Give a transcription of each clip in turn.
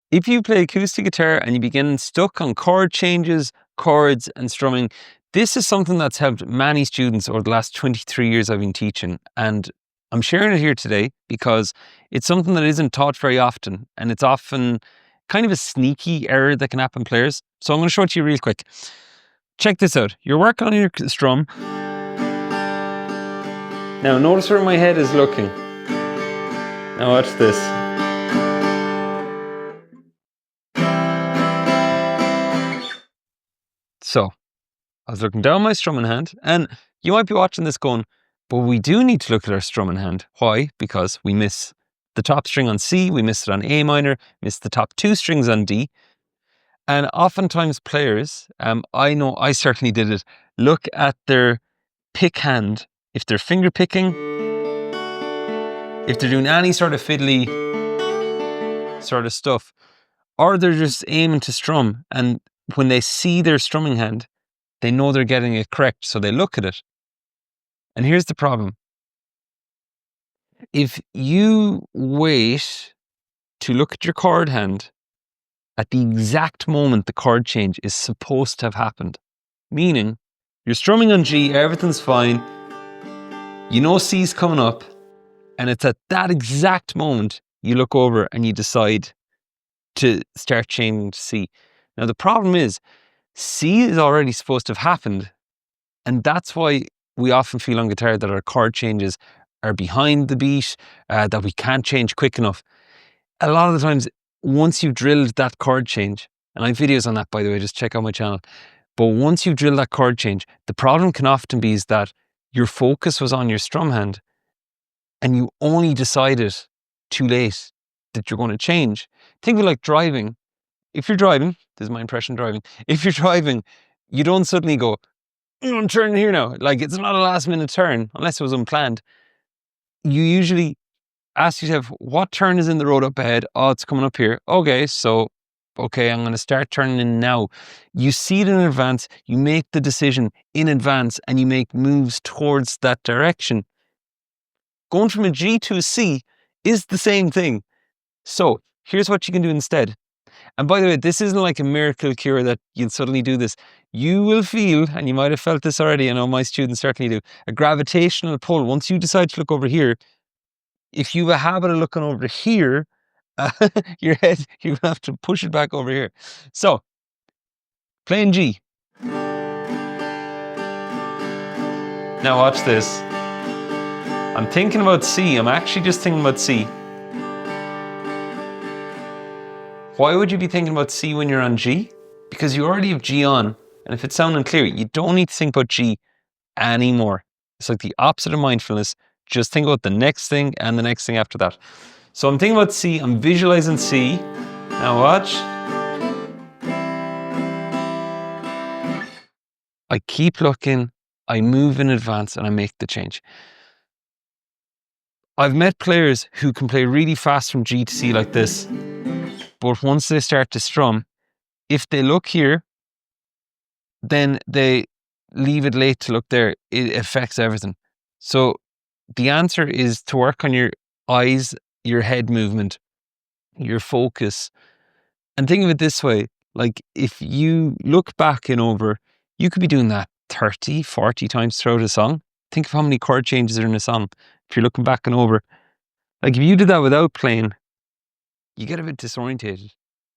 If you play acoustic guitar and you begin stuck on chord changes, chords and strumming, this is something that's helped many students over the last 23 years I've been teaching. And I'm sharing it here today because it's something that isn't taught very often. And it's often kind of a sneaky error that can happen players. So I'm going to show it to you real quick. Check this out. You're working on your strum. Now notice where my head is looking. Now watch this. So, I was looking down my strumming hand, and you might be watching this going, but we do need to look at our strumming hand. Why? Because we miss the top string on C, we miss it on A minor, miss the top two strings on D. And oftentimes players, I know I certainly did it, look at their pick hand. If they're finger picking, if they're doing any sort of fiddly sort of stuff, or they're just aiming to strum, and when they see their strumming hand, they know they're getting it correct, so they look at it. And here's the problem. If you wait to look at your chord hand at the exact moment the chord change is supposed to have happened, meaning you're strumming on G, everything's fine, you know C's coming up, and it's at that exact moment you look over and you decide to start changing to C. Now the problem is, C is already supposed to have happened, and that's why we often feel on guitar that our chord changes are behind the beat, that we can't change quick enough. A lot of the times, once you've drilled that chord change, and I have videos on that, by the way, just check out my channel, but once you've drilled that chord change, the problem can often be is that your focus was on your strum hand, and you only decided too late that you're going to change. Think of it like driving. If you're driving, this is my impression of driving, if you're driving, you don't suddenly go, I'm turning here now. Like, it's not a last minute turn, unless it was unplanned. You usually ask yourself, what turn is in the road up ahead? Oh, it's coming up here. Okay, so, okay, I'm going to start turning in now. You see it in advance, you make the decision in advance, and you make moves towards that direction. Going from a G to a C is the same thing. So, here's what you can do instead. And by the way, this isn't like a miracle cure that you'll suddenly do this. You will feel, and you might have felt this already, I know my students certainly do, a gravitational pull. Once you decide to look over here, if you have a habit of looking over here, your head, you have to push it back over here. So, playing G. Now watch this. I'm thinking about C. I'm actually just thinking about C. Why would you be thinking about C when you're on G? Because you already have G on, and if it's sounding clear, you don't need to think about G anymore. It's like the opposite of mindfulness. Just think about the next thing and the next thing after that. So I'm thinking about C, I'm visualizing C. Now watch. I keep looking, I move in advance, and I make the change. I've met players who can play really fast from G to C like this, but once they start to strum, if they look here, then they leave it late to look there. It affects everything. So the answer is to work on your eyes, your head movement, your focus. And think of it this way, like if you look back and over, you could be doing that 30, 40 times throughout a song. Think of how many chord changes are in a song. If you're looking back and over, like if you did that without playing, you get a bit disorientated.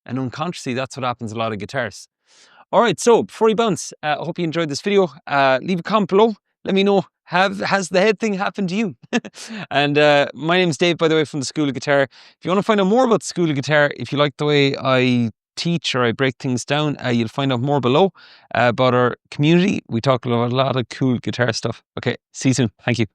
And unconsciously, that's what happens a lot of guitarists. All right, so before you bounce, I hope you enjoyed this video. Leave a comment below. Let me know, has the head thing happened to you? And my name's Dave, by the way, from the School of Guitar. If you want to find out more about the School of Guitar, if you like the way I teach or I break things down, you'll find out more below about our community. We talk about a lot of cool guitar stuff. Okay, see you soon. Thank you.